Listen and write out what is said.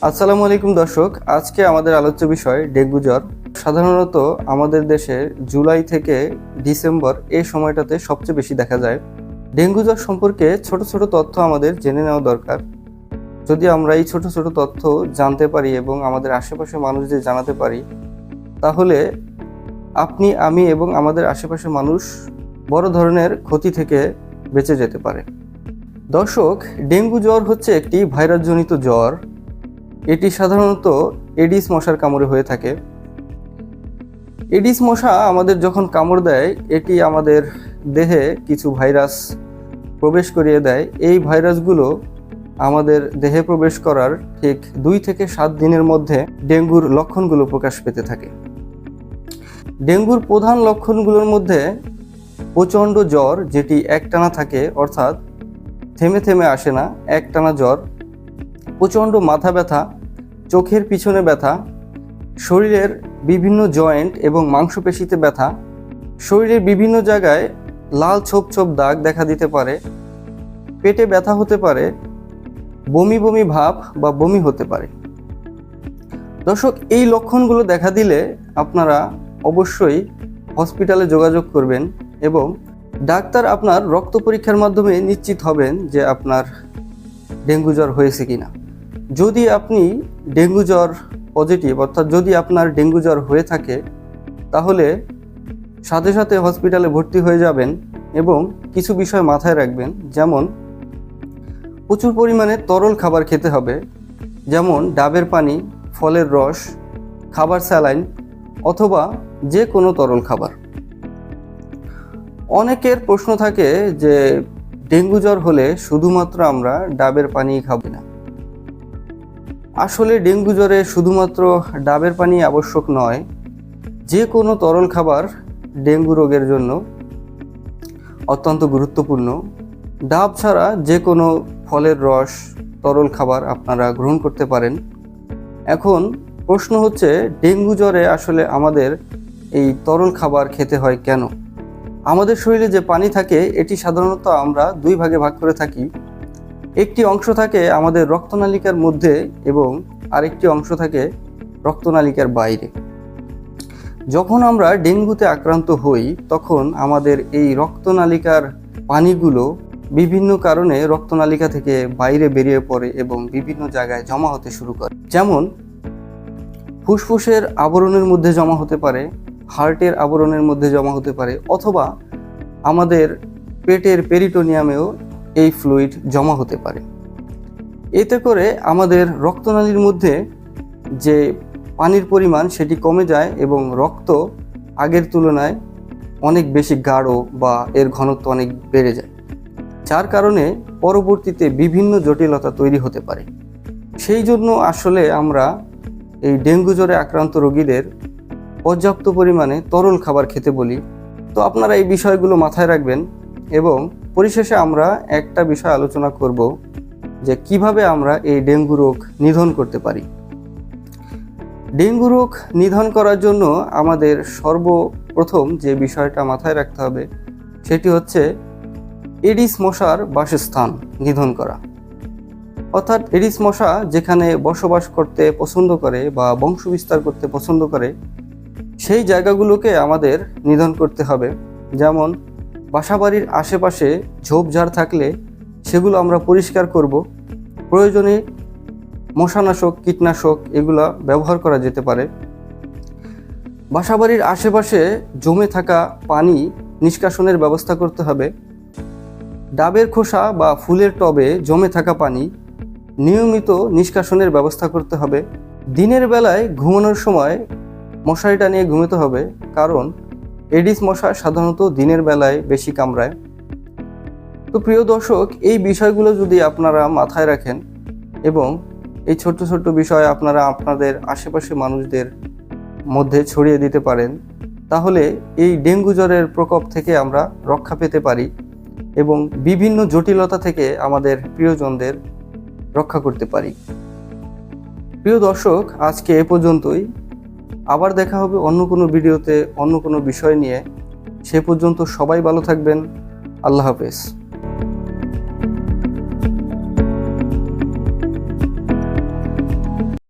আসসালামু আলাইকুম দর্শক, আজকে আমাদের আলোচ্য বিষয় ডেঙ্গু জ্বর। সাধারণত আমাদের দেশে জুলাই থেকে ডিসেম্বর এই সময়টাতে সবচেয়ে বেশি দেখা যায়। ডেঙ্গু জ্বর সম্পর্কে ছোট ছোট তথ্য আমাদের জেনে নেওয়া দরকার। যদি আমরা এই ছোট ছোট তথ্য জানতে পারি এবং আমাদের আশেপাশে মানুষদের জানাতে পারি, তাহলে আপনি, আমি এবং আমাদের আশেপাশের মানুষ বড় ধরনের ক্ষতি থেকে বেঁচে যেতে পারে। দর্শক, ডেঙ্গু জ্বর হচ্ছে একটি ভাইরাসজনিত জ্বর। এটি সাধারণত এডিস মশার কামড়ে হয়ে থাকে। এডিস মশা আমাদের যখন কামড় দেয়, এটি আমাদের দেহে কিছু ভাইরাস প্রবেশ করিয়ে দেয়। এই ভাইরাসগুলো আমাদের দেহে প্রবেশ করার ঠিক 2 থেকে 7 দিনের মধ্যে ডেঙ্গুর লক্ষণগুলো প্রকাশ পেতে থাকে। ডেঙ্গুর প্রধান লক্ষণগুলোর মধ্যে প্রচণ্ড জ্বর, যেটি একটানা থাকে, অর্থাৎ থেমে থেমে আসে না, একটানা জ্বর, প্রচণ্ড মাথা ব্যথা, চোখের পিছনে ব্যথা, শরীরের বিভিন্ন জয়েন্ট এবং মাংসপেশিতে ব্যথা, শরীরের বিভিন্ন জায়গায় লাল ছোপ ছোপ দাগ দেখা দিতে পারে, পেটে ব্যথা হতে পারে, বমি বমি ভাব বা বমি হতে পারে। দর্শক, এই লক্ষণগুলো দেখা দিলে আপনারা অবশ্যই হসপিটালে যোগাযোগ করবেন এবং ডাক্তার আপনার রক্ত পরীক্ষার মাধ্যমে নিশ্চিত হবেন যে আপনার ডেঙ্গু জ্বর হয়েছে কিনা। যদি আপনি ডেঙ্গু জ্বর পজিটিভ, অর্থাৎ যদি আপনার ডেঙ্গু জ্বর হয়ে থাকে, তাহলে সাথে সাথে হসপিটালে ভর্তি হয়ে যাবেন এবং কিছু বিষয় মাথায় রাখবেন। যেমন, প্রচুর পরিমাণে তরল খাবার খেতে হবে, যেমন ডাবের পানি, ফলের রস, খাবার স্যালাইন অথবা যে কোনো তরল খাবার। অনেকের প্রশ্ন থাকে যে ডেঙ্গু জ্বর হলে শুধুমাত্র আমরা ডাবের পানি খাবো না। আসলে ডেঙ্গু জ্বরে শুধুমাত্র ডাবের পানি আবশ্যক নয়, যে কোনো তরল খাবার ডেঙ্গু রোগের জন্য অত্যন্ত গুরুত্বপূর্ণ। ডাব ছাড়া যে কোনো ফলের রস, তরল খাবার আপনারা গ্রহণ করতে পারেন। এখন প্রশ্ন হচ্ছে, ডেঙ্গু জ্বরে আসলে আমাদের এই তরল খাবার খেতে হয় কেন? আমাদের শরীরে যে পানি থাকে, এটি সাধারণত আমরা 2 ভাগে ভাগ করে থাকি। একটি অংশ থাকে আমাদের রক্তনালিকার মধ্যে এবং আরেকটি অংশ থাকে রক্তনালিকার বাইরে। যখন আমরা ডেঙ্গুতে আক্রান্ত হই, তখন আমাদের এই রক্তনালিকার পানিগুলো বিভিন্ন কারণে রক্তনালিকা থেকে বাইরে বেরিয়ে পড়ে এবং বিভিন্ন জায়গায় জমা হতে শুরু করে। যেমন, ফুসফুসের আবরণের মধ্যে জমা হতে পারে, হার্টের আবরণের মধ্যে জমা হতে পারে, অথবা আমাদের পেটের পেরিটোনিয়ামেও এই ফ্লুইড জমা হতে পারে। এতে করে আমাদের রক্তনালীর মধ্যে যে পানির পরিমাণ সেটি কমে যায় এবং রক্ত আগের তুলনায় অনেক বেশি গাঢ় বা এর ঘনত্ব অনেক বেড়ে যায়, যার কারণে পরবর্তীতে বিভিন্ন জটিলতা তৈরি হতে পারে। সেই জন্য আসলে আমরা এই ডেঙ্গু জ্বরে আক্রান্ত রোগীদের পর্যাপ্ত পরিমাণে তরল খাবার খেতে বলি। তো আপনারা এই বিষয়গুলো মাথায় রাখবেন এবং পরিশেষে আমরা একটা বিষয় আলোচনা করব যে কিভাবে আমরা এই ডেঙ্গু রোগ নিধন করতে পারি। ডেঙ্গু রোগ নিধন করার জন্য আমাদের সর্বপ্রথম যে বিষয়টা মাথায় রাখতে হবে, সেটি হচ্ছে এডিস মশার বাসস্থান নিধন করা। অর্থাৎ এডিস মশা যেখানে বসবাস করতে পছন্দ করে বা বংশবিস্তার করতে পছন্দ করে, সেই জায়গাগুলোকে আমাদের নিধন করতে হবে। যেমন, বাসাবাড়ির আশেপাশে ঝোপঝাড় থাকলে সেগুলো আমরা পরিষ্কার করব। প্রয়োজনে মশানাশক, কীটনাশক এগুলো ব্যবহার করা যেতে পারে। বাসাবাড়ির আশেপাশে জমে থাকা পানি নিষ্কাশনের ব্যবস্থা করতে হবে। ডাবের খোসা বা ফুলের টবে জমে থাকা পানি নিয়মিত নিষ্কাশনের ব্যবস্থা করতে হবে। দিনের বেলায় ঘুমানোর সময় মশারি টানিয়ে ঘুমাতে হবে, কারণ এডিস মশা সাধারণত দিনের বেলায় বেশি কামড়ায়। তো প্রিয় দর্শক, এই বিষয়গুলো যদি আপনারা মাথায় রাখেন এবং এই ছোট্ট ছোট্ট বিষয় আপনারা আপনাদের আশেপাশে মানুষদের মধ্যে ছড়িয়ে দিতে পারেন, তাহলে এই ডেঙ্গু জ্বরের প্রকোপ থেকে আমরা রক্ষা পেতে পারি এবং বিভিন্ন জটিলতা থেকে আমাদের প্রিয়জনদের রক্ষা করতে পারি। প্রিয় দর্শক, আজকে এ পর্যন্তই। আবার দেখা হবে অন্য কোনো ভিডিওতে অন্য কোনো বিষয় নিয়ে। সে পর্যন্ত সবাই ভালো থাকবেন। আল্লাহ হাফেজ।